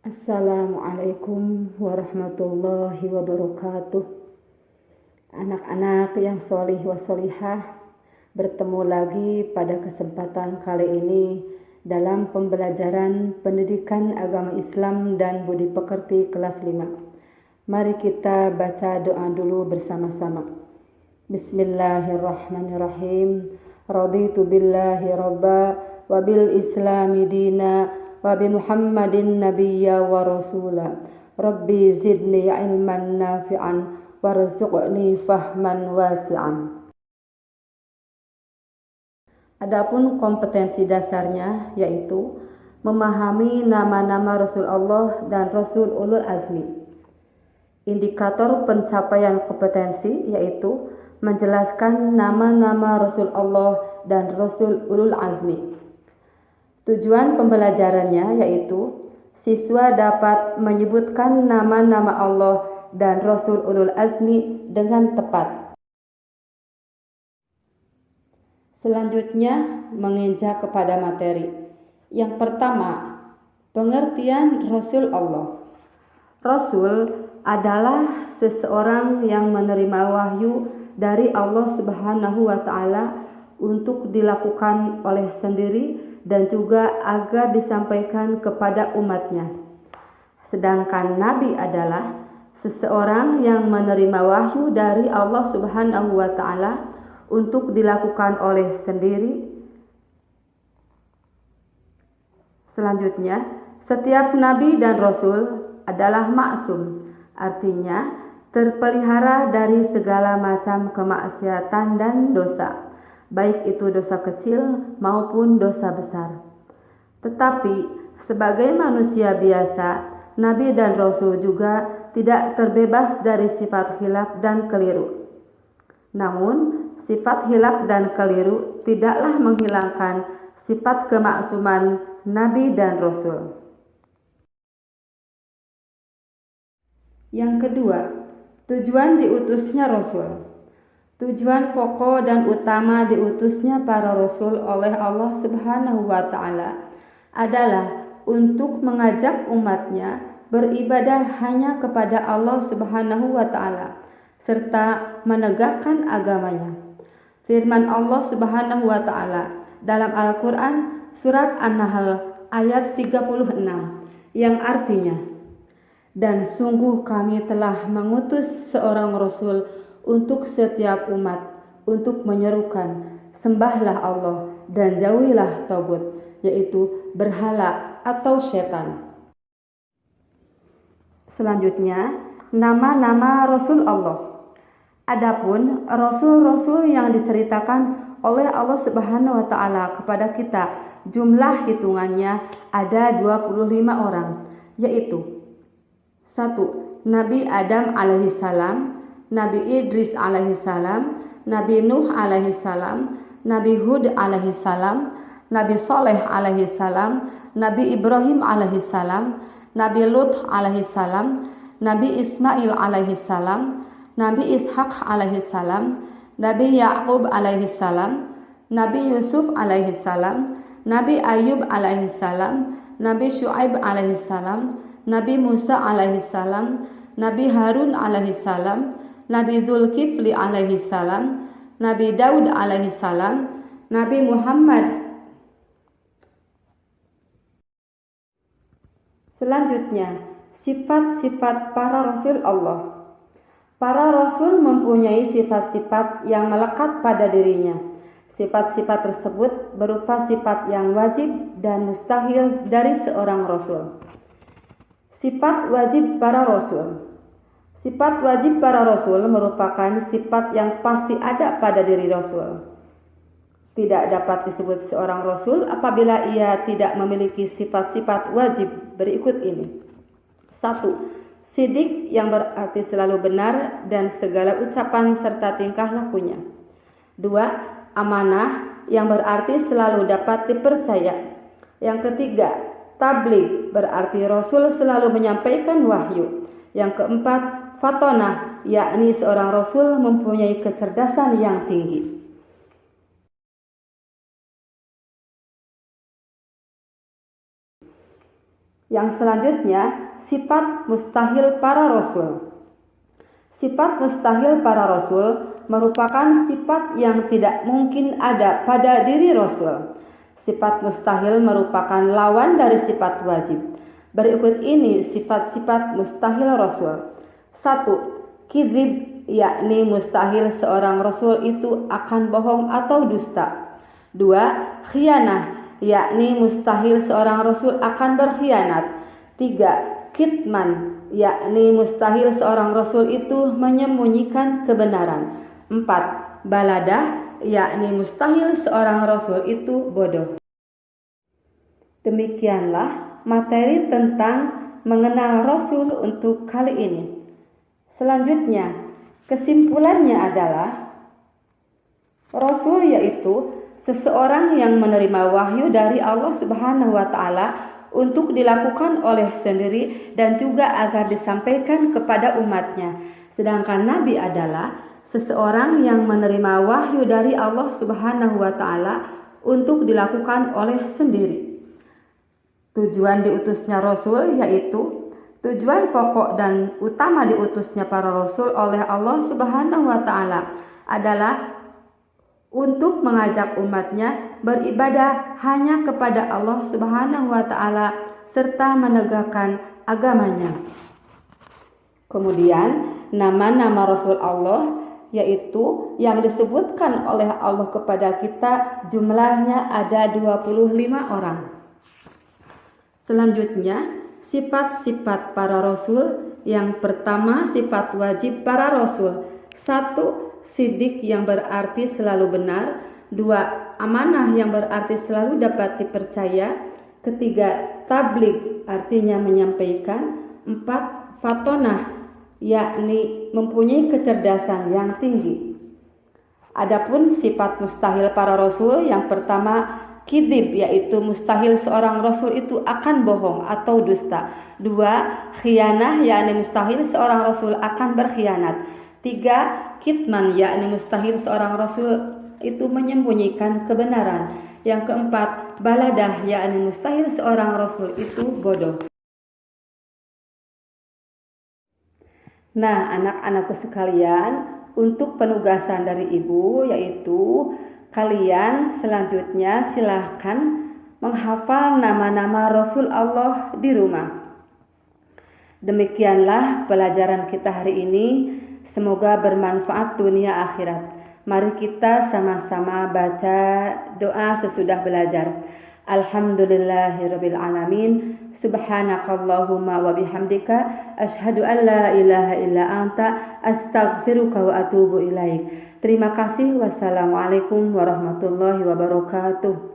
Assalamualaikum warahmatullahi wabarakatuh. Anak-anak yang sholih wa sholihah, bertemu lagi pada kesempatan kali ini dalam pembelajaran pendidikan agama Islam dan budi pekerti kelas 5. Mari kita baca doa dulu bersama-sama. Bismillahirrahmanirrahim. Raditu billahi robba wa bil islami dina wa bi Muhammadin nabiyya wa rasula. Rabbi zidni ilman nafi'an warzuqni fahman wasi'an. Adapun kompetensi dasarnya yaitu memahami nama-nama Rasul Allah dan Rasul Ulul Azmi. Indikator pencapaian kompetensi yaitu menjelaskan nama-nama Rasul Allah dan Rasul Ulul Azmi. Tujuan pembelajarannya yaitu siswa dapat menyebutkan nama-nama Allah dan Rasul Ulul Azmi dengan tepat. Selanjutnya menginjak kepada materi. Yang pertama, pengertian Rasul Allah. Rasul adalah seseorang yang menerima wahyu dari Allah Subhanahu wa Ta'ala untuk dilakukan oleh sendiri dan juga agar disampaikan kepada umatnya. Sedangkan Nabi adalah seseorang yang menerima wahyu dari Allah Subhanahu wa Ta'ala untuk dilakukan oleh sendiri. Selanjutnya, setiap Nabi dan Rasul adalah maksum, artinya terpelihara dari segala macam kemaksiatan dan dosa, baik itu dosa kecil maupun dosa besar. Tetapi sebagai manusia biasa, Nabi dan Rasul juga tidak terbebas dari sifat khilaf dan keliru. Namun, sifat khilaf dan keliru tidaklah menghilangkan sifat kemaksuman Nabi dan Rasul. Yang kedua, tujuan diutusnya Rasul. Tujuan pokok dan utama diutusnya para Rasul oleh Allah Subhanahu wa Ta'ala adalah untuk mengajak umatnya beribadah hanya kepada Allah Subhanahu wa Ta'ala serta menegakkan agamanya. Firman Allah Subhanahu wa Ta'ala dalam Al-Quran surat An-Nahl ayat 36 yang artinya, dan sungguh kami telah mengutus seorang Rasul untuk setiap umat untuk menyerukan sembahlah Allah dan jauhilah tagut, yaitu berhala atau setan. Selanjutnya, nama-nama Rasul Allah. Adapun Rasul-Rasul yang diceritakan oleh Allah Subhanahu wa Ta'ala kepada kita, jumlah hitungannya ada 25 orang, yaitu 1. Nabi Adam alaihissalam, Nabi Idris alaihissalam, Nabi Nuh alaihissalam, Nabi Hud alaihissalam, Nabi Soleh alaihissalam, Nabi Ibrahim alaihissalam, Nabi Lut alaihissalam, Nabi Ismail alaihissalam, Nabi Ishaq alaihissalam, Nabi Ya'qub alaihissalam, Nabi Yusuf alaihissalam, Nabi Ayub alaihissalam, Nabi Syu'aib alaihissalam, Nabi Musa alaihissalam, Nabi Harun alaihissalam, Nabi Zulkifli alaihissalam, Nabi Daud alaihissalam, Nabi Muhammad. Selanjutnya, sifat-sifat para Rasul Allah. Para Rasul mempunyai sifat-sifat yang melekat pada dirinya. Sifat-sifat tersebut berupa sifat yang wajib dan mustahil dari seorang Rasul. Sifat wajib para Rasul. Sifat wajib para Rasul merupakan sifat yang pasti ada pada diri Rasul. Tidak dapat disebut seorang Rasul apabila ia tidak memiliki sifat-sifat wajib berikut ini. 1. Sidik yang berarti selalu benar dan segala ucapan serta tingkah lakunya. 2. Amanah yang berarti selalu dapat dipercaya. Yang ketiga, tabligh berarti Rasul selalu menyampaikan wahyu. Yang keempat, fatonah, yakni seorang Rasul mempunyai kecerdasan yang tinggi. Yang selanjutnya, sifat mustahil para rasul. Sifat mustahil para rasul merupakan sifat yang tidak mungkin ada pada diri rasul. Sifat mustahil merupakan lawan dari sifat wajib. Berikut ini sifat-sifat mustahil rasul. 1. Kidzib, yakni mustahil seorang rasul itu akan bohong atau dusta. 2. Khianah, yakni mustahil seorang rasul akan berkhianat. 3. Kitman, yakni mustahil seorang rasul itu menyembunyikan kebenaran. 4. Baladah, yakni mustahil seorang rasul itu bodoh. Demikianlah materi tentang mengenal rasul untuk kali ini. Selanjutnya, kesimpulannya adalah rasul yaitu seseorang yang menerima wahyu dari Allah Subhanahu wa taala untuk dilakukan oleh sendiri dan juga agar disampaikan kepada umatnya. Sedangkan nabi adalah seseorang yang menerima wahyu dari Allah Subhanahu wa taala untuk dilakukan oleh sendiri. Tujuan diutusnya rasul yaitu tujuan pokok dan utama diutusnya para rasul oleh Allah Subhanahu wa taala adalah untuk mengajak umatnya beribadah hanya kepada Allah Subhanahu wa taala serta menegakkan agamanya. Kemudian nama-nama Rasul Allah yaitu yang disebutkan oleh Allah kepada kita jumlahnya ada 25 orang. Selanjutnya, sifat-sifat para rasul. Yang pertama, sifat wajib para rasul. 1. Sidik yang berarti selalu benar. 2. Amanah yang berarti selalu dapat dipercaya. 3. Tabligh artinya menyampaikan. 4. Fatonah yakni mempunyai kecerdasan yang tinggi. Adapun sifat mustahil para rasul, yang pertama kidzib yaitu mustahil seorang rasul itu akan bohong atau dusta. 2. Khianah yakni mustahil seorang rasul akan berkhianat. 3. Kitman yakni mustahil seorang rasul itu menyembunyikan kebenaran. Yang keempat, baladah yakni mustahil seorang rasul itu bodoh. Nah, anak-anakku sekalian, untuk penugasan dari ibu yaitu kalian selanjutnya silahkan menghafal nama-nama Rasul Allah di rumah. Demikianlah pelajaran kita hari ini. Semoga bermanfaat dunia akhirat. Mari kita sama-sama baca doa sesudah belajar. Alhamdulillahirabbil alamin. Subhanakallahumma wa bihamdika asyhadu an la ilaha illa anta astaghfiruka wa atubu ilaik. Terima kasih. Wassalamualaikum warahmatullahi wabarakatuh.